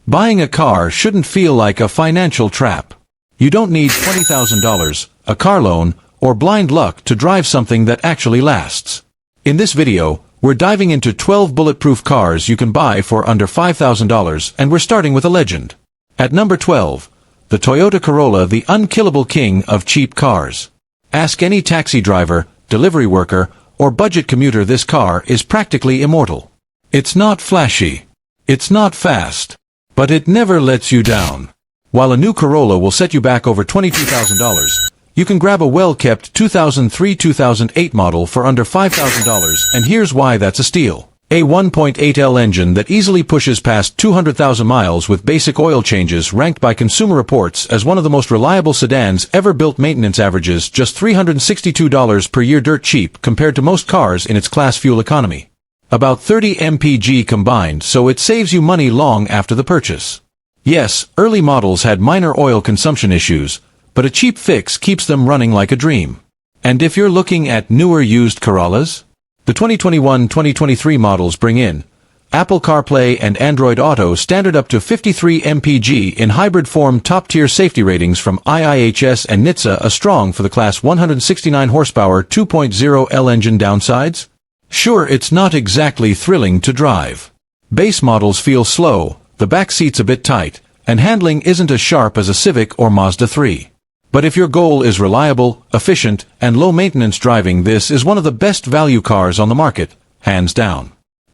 Buying a car shouldn't feel like a financial trap. You don't need $20,000, a car loan, or blind luck to drive something that actually lasts. In this video, we're diving into 12 bulletproof cars you can buy for under $5,000, and we're starting with a legend. At number 12, the Toyota Corolla, the unkillable king of cheap cars. Ask any taxi driver, delivery worker, or budget commuter, this car is practically immortal. It's not flashy. It's not fast. But it never lets you down. While a new Corolla will set you back over $22,000, you can grab a well-kept 2003-2008 model for under $5,000, and here's why that's a steal. A 1.8L engine that easily pushes past 200,000 miles with basic oil changes, ranked by Consumer Reports as one of the most reliable sedans ever built. Maintenance averages just $362 per year, dirt cheap compared to most cars in its class. Fuel economy about 30 mpg combined, so it saves you money long after the purchase. Yes, early models had minor oil consumption issues, but a cheap fix keeps them running like a dream. And if you're looking at newer used Corollas, the 2021-2023 models bring in Apple CarPlay and Android Auto standard up to 53 mpg in hybrid form. Top-tier safety ratings from IIHS and NHTSA, a strong for the class 169 horsepower 2.0L engine. Downsides? Sure, it's not exactly thrilling to drive. Base models feel slow, the back seat's a bit tight, and handling isn't as sharp as a Civic or Mazda 3. But if your goal is reliable, efficient, and low-maintenance driving, this is one of the best value cars on the market, hands down.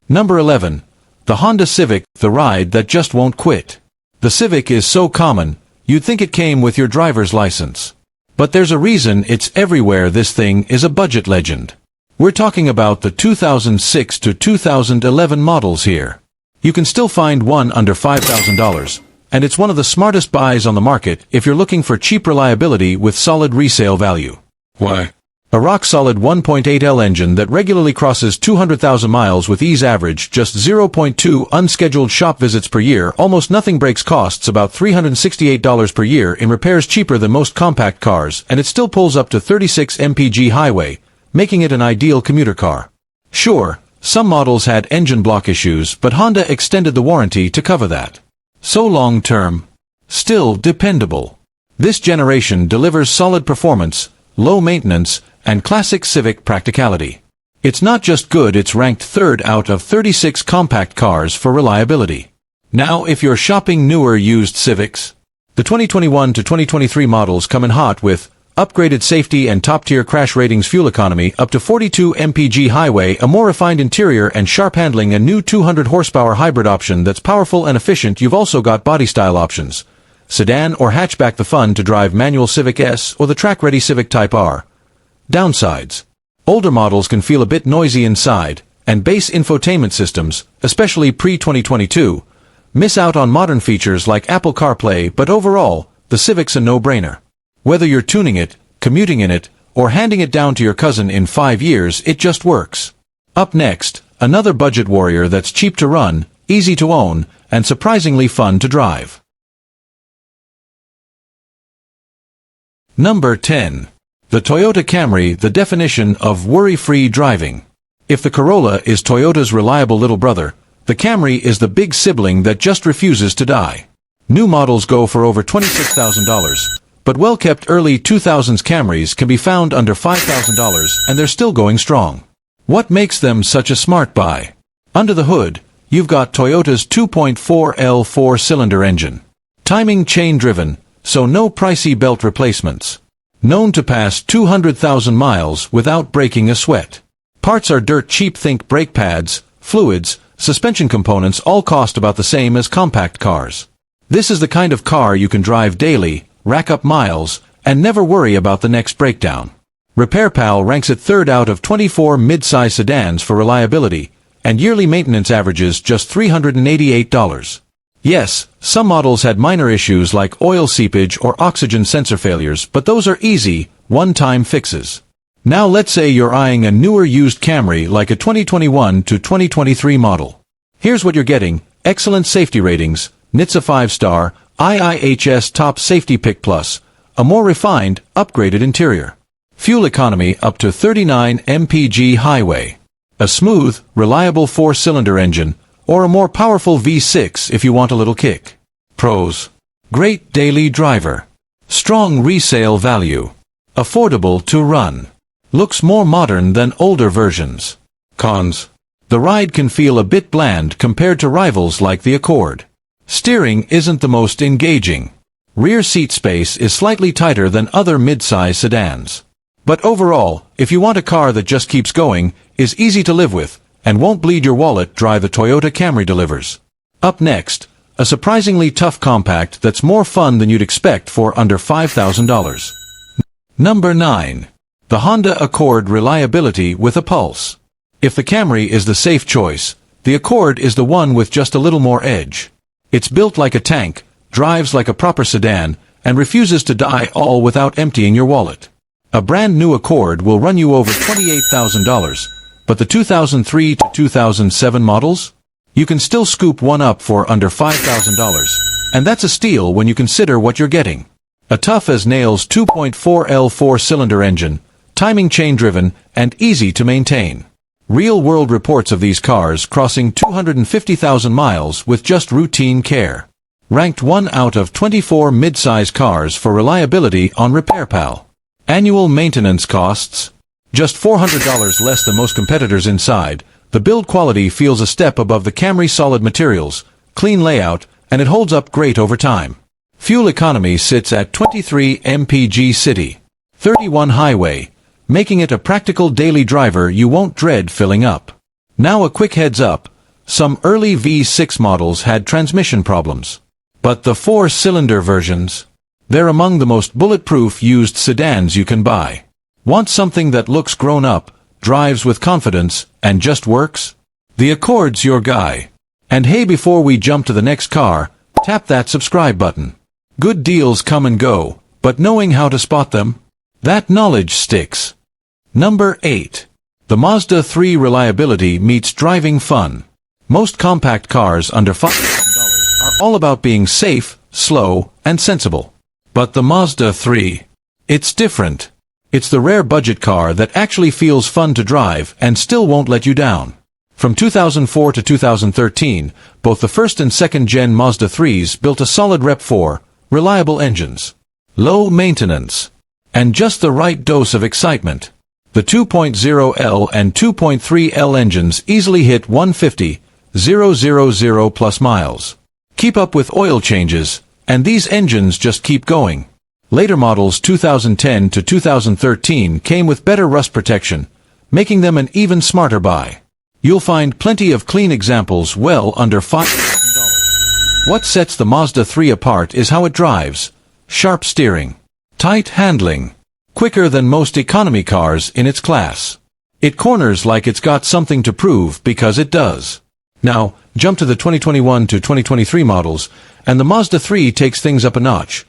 Number 11. The Honda Civic, the ride that just won't quit. The Civic is so common, you'd think it came with your driver's license. But there's a reason it's everywhere. This thing is a budget legend. We're talking about the 2006 to 2011 models here. You can still find one under $5,000, and it's one of the smartest buys on the market if you're looking for cheap reliability with solid resale value. Why? A rock-solid 1.8L engine that regularly crosses 200,000 miles with ease, average just 0.2 unscheduled shop visits per year, almost nothing breaks, costs about $368 per year in repairs, cheaper than most compact cars, and it still pulls up to 36 mpg highway, making it an ideal commuter car. Sure, some models had engine block issues, but Honda extended the warranty to cover that. So long-term, still dependable. This generation delivers solid performance, low maintenance, and classic Civic practicality. It's not just good, it's ranked third out of 36 compact cars for reliability. Now, if you're shopping newer used Civics, the 2021 to 2023 models come in hot with upgraded safety and top-tier crash ratings, fuel economy up to 42 mpg highway, a more refined interior and sharp handling, a new 200 horsepower hybrid option that's powerful and efficient. You've also got body style options: sedan or hatchback, the fun to drive manual Civic S or the track-ready Civic Type R. Downsides: older models can feel a bit noisy inside, and base infotainment systems, especially pre-2022, miss out on modern features like Apple CarPlay, but overall, the Civic's a no-brainer. Whether you're tuning it, commuting in it, or handing it down to your cousin in 5 years, it just works. Up next, another budget warrior that's cheap to run, easy to own, and surprisingly fun to drive. Number 10. The Toyota Camry, the definition of worry-free driving. If the Corolla is Toyota's reliable little brother, the Camry is the big sibling that just refuses to die. New models go for over $26,000. But well-kept early 2000s Camrys can be found under $5,000, and they're still going strong. What makes them such a smart buy? Under the hood, you've got Toyota's 2.4L four-cylinder engine. Timing chain-driven, so no pricey belt replacements. Known to pass 200,000 miles without breaking a sweat. Parts are dirt cheap, think brake pads, fluids, suspension components, all cost about the same as compact cars. This is the kind of car you can drive daily, rack up miles, and never worry about the next breakdown. RepairPal ranks it third out of 24 mid-size sedans for reliability, and yearly maintenance averages just $388. Yes, some models had minor issues like oil seepage or oxygen sensor failures, but those are easy, one-time fixes. Now let's say you're eyeing a newer used Camry like a 2021 to 2023 model. Here's what you're getting: excellent safety ratings, NHTSA 5-star, IIHS Top Safety Pick Plus, a more refined, upgraded interior. Fuel economy up to 39 mpg highway. A smooth, reliable 4-cylinder engine, or a more powerful V6 if you want a little kick. Pros: great daily driver, strong resale value, affordable to run, looks more modern than older versions. Cons: the ride can feel a bit bland compared to rivals like the Accord. Steering isn't the most engaging. Rear seat space is slightly tighter than other mid-size sedans. But overall, if you want a car that just keeps going, is easy to live with, and won't bleed your wallet dry, the Toyota Camry delivers. Up next, a surprisingly tough compact that's more fun than you'd expect for under $5,000. Number 9. The Honda Accord, reliability with a pulse. If the Camry is the safe choice, the Accord is the one with just a little more edge. It's built like a tank, drives like a proper sedan, and refuses to die all without emptying your wallet. A brand new Accord will run you over $28,000, but the 2003 to 2007 models? You can still scoop one up for under $5,000, and that's a steal when you consider what you're getting. A tough-as-nails 2.4L four-cylinder engine, timing chain-driven, and easy to maintain. Real-world reports of these cars crossing 250,000 miles with just routine care. Ranked 1 out of 24 mid-size cars for reliability on RepairPal. Annual maintenance costs: just $400 less than most competitors. Inside, the build quality feels a step above the Camry. Solid materials, clean layout, and it holds up great over time. Fuel economy sits at 23 mpg city, 31 highway, making it a practical daily driver you won't dread filling up. Now a quick heads up, some early V6 models had transmission problems. But the four-cylinder versions, they're among the most bulletproof used sedans you can buy. Want something that looks grown up, drives with confidence, and just works? The Accord's your guy. And hey, before we jump to the next car, tap that subscribe button. Good deals come and go, but knowing how to spot them? That knowledge sticks. Number 8. The Mazda III, reliability meets driving fun. Most compact cars under $5,000 are all about being safe, slow, and sensible. But the Mazda III, it's different. It's the rare budget car that actually feels fun to drive and still won't let you down. From 2004 to 2013, both the first and second-gen Mazda 3s built a solid rep for reliable engines, low maintenance, and just the right dose of excitement. The 2.0L and 2.3L engines easily hit 150,000 plus miles. Keep up with oil changes, and these engines just keep going. Later models 2010 to 2013 came with better rust protection, making them an even smarter buy. You'll find plenty of clean examples well under $5,000. What sets the Mazda 3 apart is how it drives. Sharp steering, tight handling, quicker than most economy cars in its class. It corners like it's got something to prove, because it does. Now, jump to the 2021 to 2023 models, and the Mazda 3 takes things up a notch.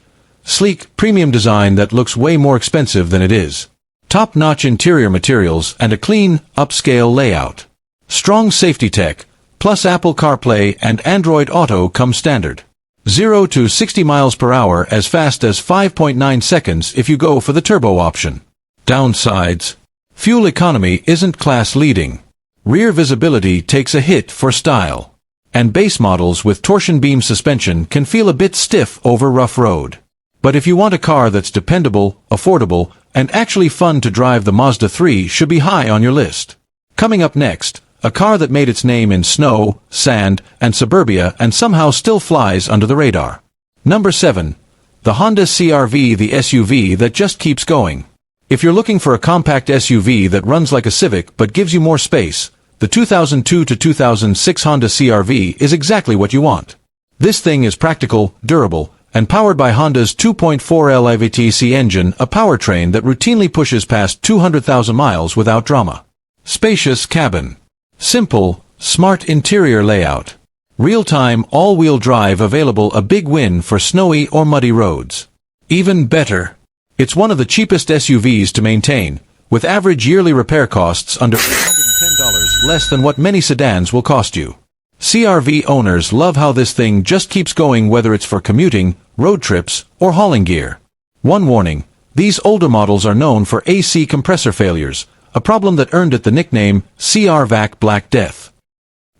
Sleek, premium design that looks way more expensive than it is. Top-notch interior materials and a clean, upscale layout. Strong safety tech, plus Apple CarPlay and Android Auto come standard. 0 to 60 miles per hour as fast as 5.9 seconds if you go for the turbo option. Downsides: fuel economy isn't class-leading. Rear visibility takes a hit for style. And base models with torsion beam suspension can feel a bit stiff over rough road. But if you want a car that's dependable, affordable, and actually fun to drive, the Mazda 3 should be high on your list. Coming up next, a car that made its name in snow, sand, and suburbia and somehow still flies under the radar. Number 7. The Honda CR-V, the SUV that just keeps going. If you're looking for a compact SUV that runs like a Civic but gives you more space, the 2002 to 2006 Honda CR-V is exactly what you want. This thing is practical, durable, and powered by Honda's 2.4L IVTC engine, a powertrain that routinely pushes past 200,000 miles without drama. Spacious cabin. Simple, smart interior layout. Real-time, all-wheel drive available, a big win for snowy or muddy roads. Even better, it's one of the cheapest SUVs to maintain, with average yearly repair costs under $110, less than what many sedans will cost you. CR-V owners love how this thing just keeps going, whether it's for commuting, road trips, or hauling gear. One warning: these older models are known for AC compressor failures, a problem that earned it the nickname CR-Vac Black Death.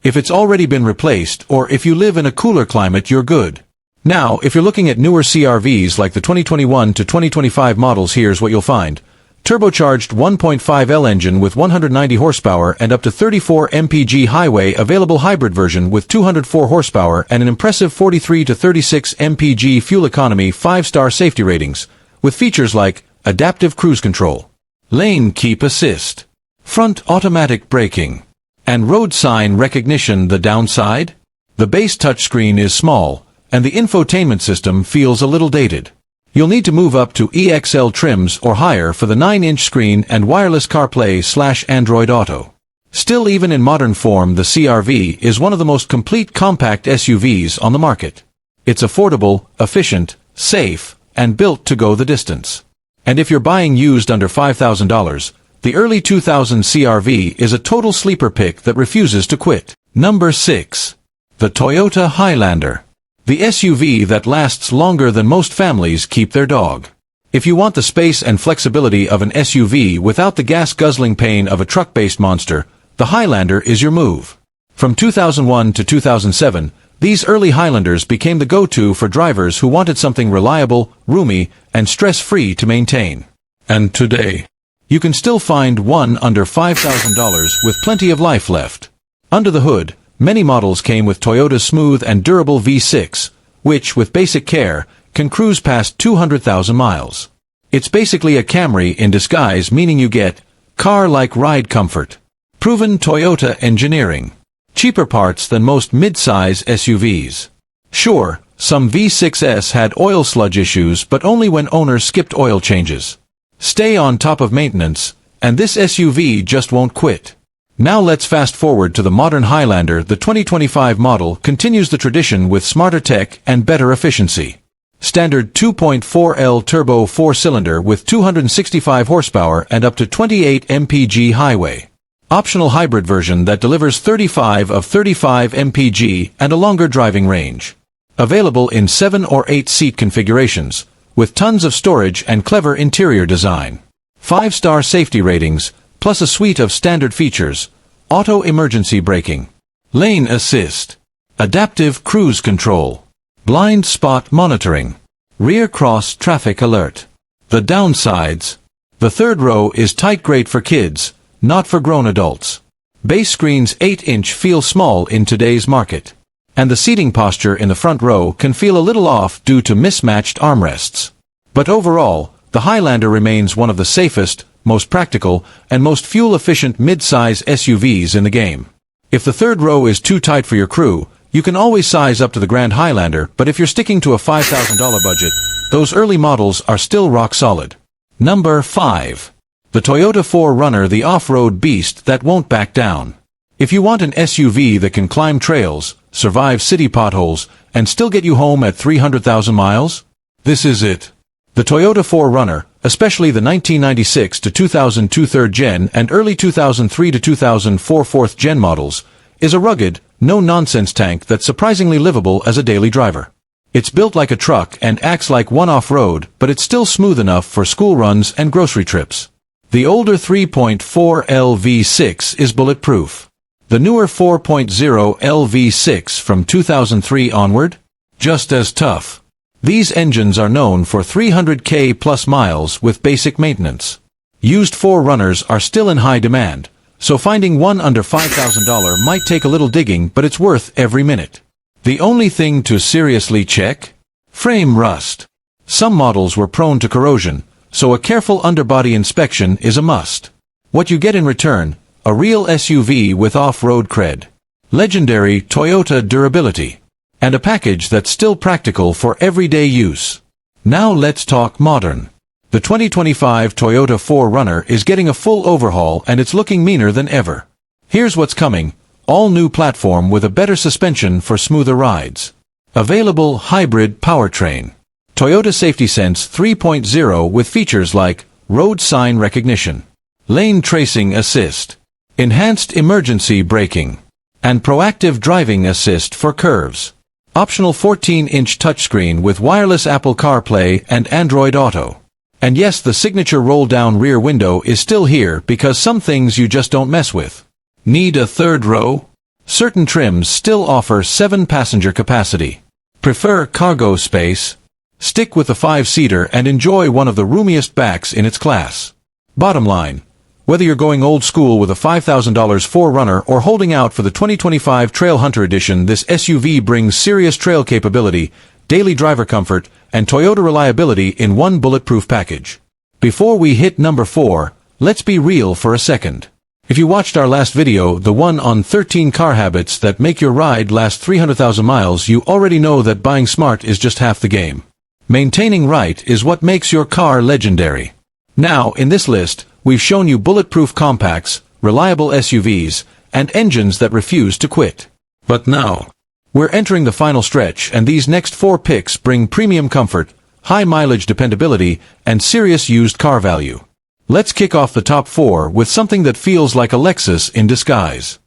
If it's already been replaced, or if you live in a cooler climate, you're good. Now, if you're looking at newer CR-Vs like the 2021 to 2025 models, here's what you'll find. Turbocharged 1.5L engine with 190 horsepower and up to 34 mpg highway available hybrid version with 204 horsepower and an impressive 43 to 36 mpg fuel economy 5-star safety ratings, with features like adaptive cruise control, lane keep assist, front automatic braking, and road sign recognition. The downside? The base touchscreen is small, and the infotainment system feels a little dated. You'll need to move up to EXL trims or higher for the 9-inch screen and wireless CarPlay/Android Auto. Still, even in modern form, the CR-V is one of the most complete compact SUVs on the market. It's affordable, efficient, safe, and built to go the distance. And if you're buying used under $5,000, the early 2000 CR-V is a total sleeper pick that refuses to quit. Number 6. The Toyota Highlander. The SUV that lasts longer than most families keep their dog. If you want the space and flexibility of an SUV without the gas-guzzling pain of a truck-based monster, the Highlander is your move. From 2001 to 2007, these early Highlanders became the go-to for drivers who wanted something reliable, roomy, and stress-free to maintain. And today, you can still find one under $5,000 with plenty of life left. Under the hood, many models came with Toyota's smooth and durable V6, which, with basic care, can cruise past 200,000 miles. It's basically a Camry in disguise, meaning you get car-like ride comfort, proven Toyota engineering, cheaper parts than most mid-size SUVs. Sure, some V6s had oil sludge issues, but only when owners skipped oil changes. Stay on top of maintenance, and this SUV just won't quit. Now let's fast forward to the modern Highlander. The 2025 model continues the tradition with smarter tech and better efficiency. Standard 2.4L turbo 4-cylinder with 265 horsepower and up to 28 mpg highway. Optional hybrid version that delivers 35 of 35 mpg and a longer driving range. Available in 7 or 8 seat configurations, with tons of storage and clever interior design. 5-star safety ratings, plus a suite of standard features: auto emergency braking, lane assist, adaptive cruise control, blind spot monitoring, rear cross traffic alert. The downsides: the third row is tight, great for kids, not for grown adults. Base screen's 8-inch feel small in today's market. And the seating posture in the front row can feel a little off due to mismatched armrests. But overall, the Highlander remains one of the safest, most practical, and most fuel-efficient mid-size SUVs in the game. If the third row is too tight for your crew, you can always size up to the Grand Highlander, but if you're sticking to a $5,000 budget, those early models are still rock solid. Number 5. The Toyota 4Runner, the off-road beast that won't back down. If you want an SUV that can climb trails, survive city potholes, and still get you home at 300,000 miles, this is it. The Toyota 4Runner, especially the 1996 to 2002 3rd Gen and early 2003 to 2004 4th Gen models, is a rugged, no-nonsense tank that's surprisingly livable as a daily driver. It's built like a truck and acts like one off-road, but it's still smooth enough for school runs and grocery trips. The older 3.4L V6 is bulletproof. The newer 4.0L V6 from 2003 onward, just as tough. These engines are known for 300k plus miles with basic maintenance. Used 4Runners are still in high demand, so finding one under $5,000 might take a little digging, but it's worth every minute. The only thing to seriously check? Frame rust. Some models were prone to corrosion, so a careful underbody inspection is a must. What you get in return? A real SUV with off-road cred. Legendary Toyota durability. And a package that's still practical for everyday use. Now let's talk modern. The 2025 Toyota 4Runner is getting a full overhaul and it's looking meaner than ever. Here's what's coming: all-new platform with a better suspension for smoother rides. Available hybrid powertrain. Toyota Safety Sense 3.0 with features like road sign recognition, lane tracing assist, enhanced emergency braking, and proactive driving assist for curves. Optional 14-inch touchscreen with wireless Apple CarPlay and Android Auto. And yes, the signature roll-down rear window is still here because some things you just don't mess with. Need a third row? Certain trims still offer 7-passenger capacity. Prefer cargo space? Stick with the 5-seater and enjoy one of the roomiest backs in its class. Bottom line, whether you're going old school with a $5,000 4Runner or holding out for the 2025 Trail Hunter Edition, this SUV brings serious trail capability, daily driver comfort, and Toyota reliability in one bulletproof package. Before we hit number 4, let's be real for a second. If you watched our last video, the one on 13 car habits that make your ride last 300,000 miles, you already know that buying smart is just half the game. Maintaining right is what makes your car legendary. Now, in this list, we've shown you bulletproof compacts, reliable SUVs, and engines that refuse to quit. But now, we're entering the final stretch, and these next 4 picks bring premium comfort, high mileage dependability, and serious used car value. Let's kick off the top 4 with something that feels like a Lexus in disguise.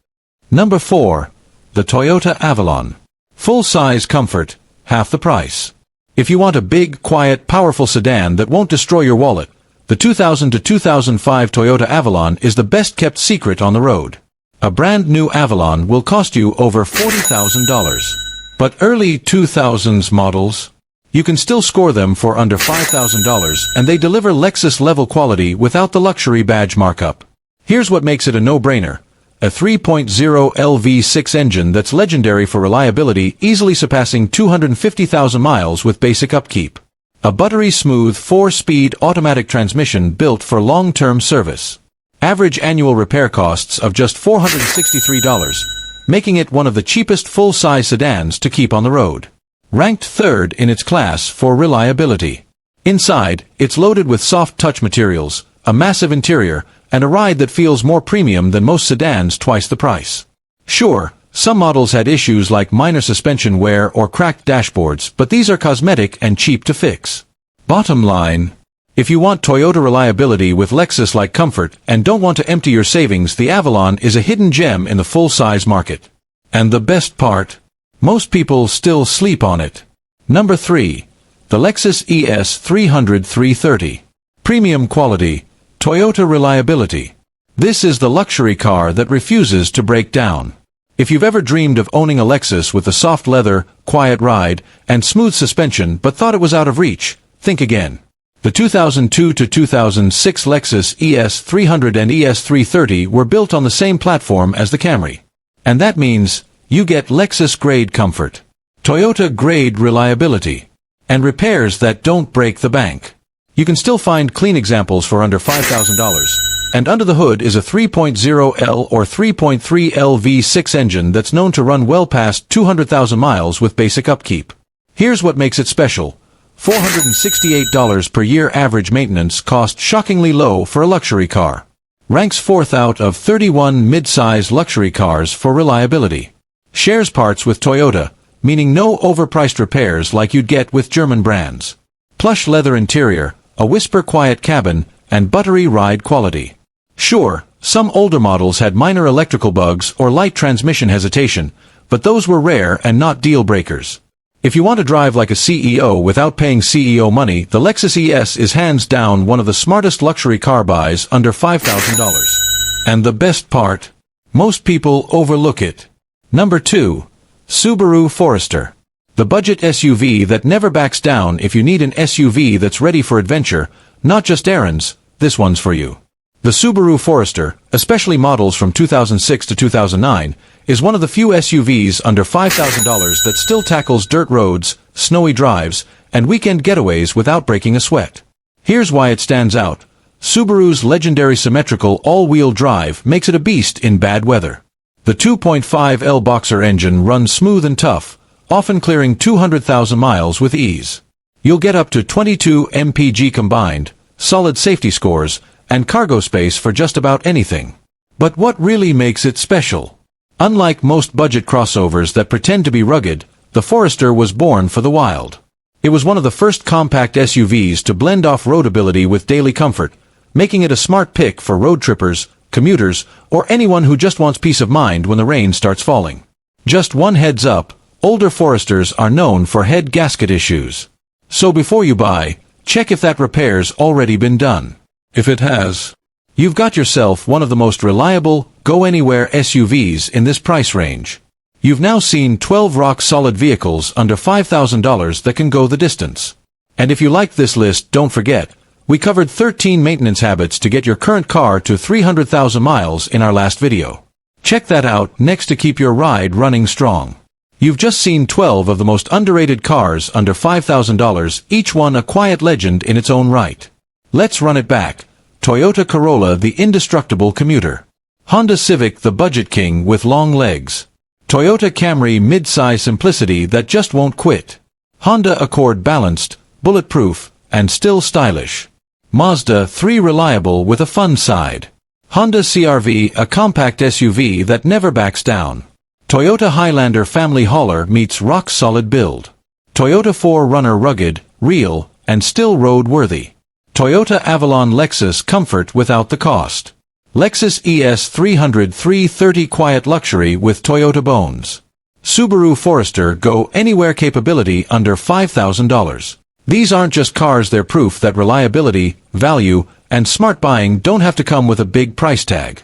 Number 4. The Toyota Avalon. Full-size comfort, half the price. If you want a big, quiet, powerful sedan that won't destroy your wallet, the 2000 to 2005 Toyota Avalon is the best-kept secret on the road. A brand-new Avalon will cost you over $40,000. But early 2000s models? You can still score them for under $5,000, and they deliver Lexus-level quality without the luxury badge markup. Here's what makes it a no-brainer. A 3.0 LV6 engine that's legendary for reliability, easily surpassing 250,000 miles with basic upkeep. A buttery-smooth 4-speed automatic transmission built for long-term service. Average annual repair costs of just $463, making it one of the cheapest full-size sedans to keep on the road. Ranked 3rd in its class for reliability. Inside, it's loaded with soft touch materials, a massive interior, and a ride that feels more premium than most sedans twice the price. Sure, some models had issues like minor suspension wear or cracked dashboards, but these are cosmetic and cheap to fix. Bottom line, if you want Toyota reliability with Lexus-like comfort and don't want to empty your savings, the Avalon is a hidden gem in the full-size market. And the best part? Most people still sleep on it. Number 3. The Lexus ES330. Premium quality, Toyota reliability. This is the luxury car that refuses to break down. If you've ever dreamed of owning a Lexus with a soft leather, quiet ride, and smooth suspension but thought it was out of reach, think again. The 2002 to 2006 Lexus ES300 and ES330 were built on the same platform as the Camry. And that means you get Lexus-grade comfort, Toyota-grade reliability, and repairs that don't break the bank. You can still find clean examples for under $5,000, and under the hood is a 3.0L or 3.3L V6 engine that's known to run well past 200,000 miles with basic upkeep. Here's what makes it special. $468 per year average maintenance cost, shockingly low for a luxury car. Ranks 4th out of 31 mid-size luxury cars for reliability. Shares parts with Toyota, meaning no overpriced repairs like you'd get with German brands. Plush leather interior, a whisper-quiet cabin, and buttery ride quality. Sure, some older models had minor electrical bugs or light transmission hesitation, but those were rare and not deal-breakers. If you want to drive like a CEO without paying CEO money, the Lexus ES is hands down one of the smartest luxury car buys under $5,000. And the best part? Most people overlook it. Number 2. Subaru Forester. The budget SUV that never backs down. If you need an SUV that's ready for adventure, not just errands, this one's for you. The Subaru Forester, especially models from 2006 to 2009, is one of the few SUVs under $5,000 that still tackles dirt roads, snowy drives, and weekend getaways without breaking a sweat. Here's why it stands out. Subaru's legendary symmetrical all-wheel drive makes it a beast in bad weather. The 2.5L Boxer engine runs smooth and tough, often clearing 200,000 miles with ease. You'll get up to 22 mpg combined, solid safety scores, and cargo space for just about anything. But what really makes it special? Unlike most budget crossovers that pretend to be rugged, the Forester was born for the wild. It was one of the first compact SUVs to blend off-road ability with daily comfort, making it a smart pick for road trippers, commuters, or anyone who just wants peace of mind when the rain starts falling. Just one heads up, older Foresters are known for head gasket issues. So before you buy, check if that repair's already been done. If it has, you've got yourself one of the most reliable, go-anywhere SUVs in this price range. You've now seen 12 rock-solid vehicles under $5,000 that can go the distance. And if you liked this list, don't forget, we covered 13 maintenance habits to get your current car to 300,000 miles in our last video. Check that out next to keep your ride running strong. You've just seen 12 of the most underrated cars under $5,000, each one a quiet legend in its own right. Let's run it back. Toyota Corolla, the indestructible commuter. Honda Civic, the budget king with long legs. Toyota Camry, mid-size simplicity that just won't quit. Honda Accord, balanced, bulletproof, and still stylish. Mazda 3, reliable with a fun side. Honda CR-V, a compact SUV that never backs down. Toyota Highlander, family hauler meets rock-solid build. Toyota 4Runner, rugged, real, and still road-worthy. Toyota Avalon, Lexus, comfort without the cost. Lexus ES330, quiet luxury with Toyota bones. Subaru Forester, go anywhere capability under $5,000. These aren't just cars, they're proof that reliability, value, and smart buying don't have to come with a big price tag.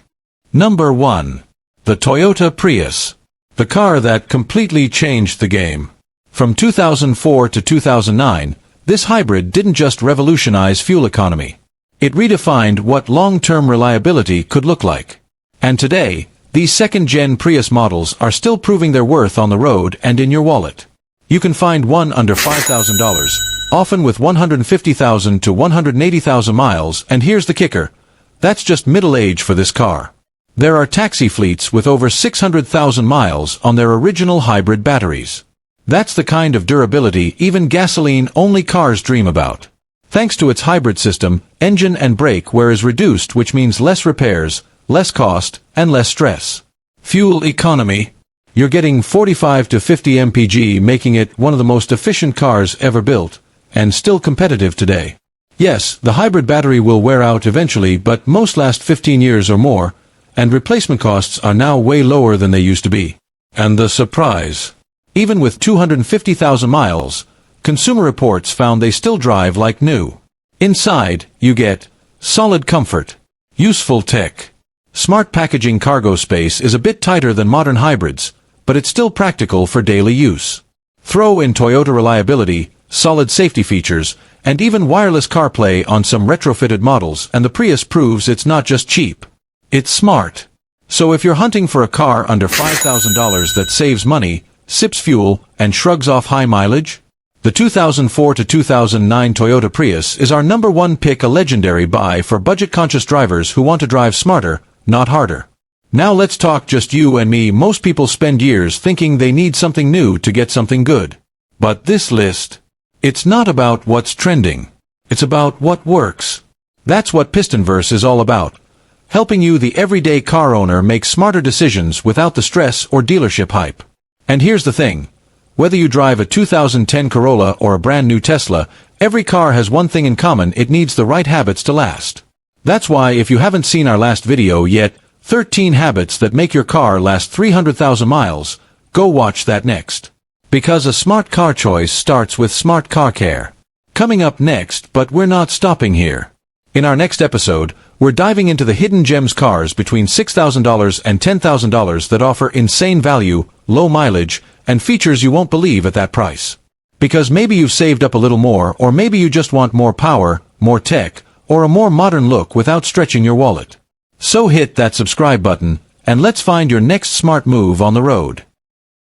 Number 1. The Toyota Prius. The car that completely changed the game. From 2004 to 2009, this hybrid didn't just revolutionize fuel economy. It redefined what long-term reliability could look like. And today, these second-gen Prius models are still proving their worth on the road and in your wallet. You can find one under $5,000, often with 150,000 to 180,000 miles, and here's the kicker. That's just middle age for this car. There are taxi fleets with over 600,000 miles on their original hybrid batteries. That's the kind of durability even gasoline-only cars dream about. Thanks to its hybrid system, engine and brake wear is reduced, which means less repairs, less cost, and less stress. Fuel economy. You're getting 45 to 50 mpg, making it one of the most efficient cars ever built, and still competitive today. Yes, the hybrid battery will wear out eventually, but most last 15 years or more, and replacement costs are now way lower than they used to be. And the surprise. Even with 250,000 miles, Consumer Reports found they still drive like new. Inside, you get solid comfort, useful tech. Smart packaging. Cargo space is a bit tighter than modern hybrids, but it's still practical for daily use. Throw in Toyota reliability, solid safety features, and even wireless CarPlay on some retrofitted models, and the Prius proves it's not just cheap. It's smart. So if you're hunting for a car under $5,000 that saves money, sips fuel, and shrugs off high mileage, the 2004 to 2009 Toyota Prius is our number one pick, a legendary buy for budget-conscious drivers who want to drive smarter, not harder. Now let's talk just you and me. Most people spend years thinking they need something new to get something good. But this list, it's not about what's trending. It's about what works. That's what Pistonverse is all about. Helping you, the everyday car owner, make smarter decisions without the stress or dealership hype. And here's the thing. Whether you drive a 2010 Corolla or a brand new Tesla, every car has one thing in common: it needs the right habits to last. That's why if you haven't seen our last video yet, 13 habits that make your car last 300,000 miles, go watch that next. Because a smart car choice starts with smart car care. Coming up next, but we're not stopping here. In our next episode, we're diving into the hidden gems, cars between $6,000 and $10,000 that offer insane value, low mileage, and features you won't believe at that price. Because maybe you've saved up a little more, or maybe you just want more power, more tech, or a more modern look without stretching your wallet. So hit that subscribe button, and let's find your next smart move on the road.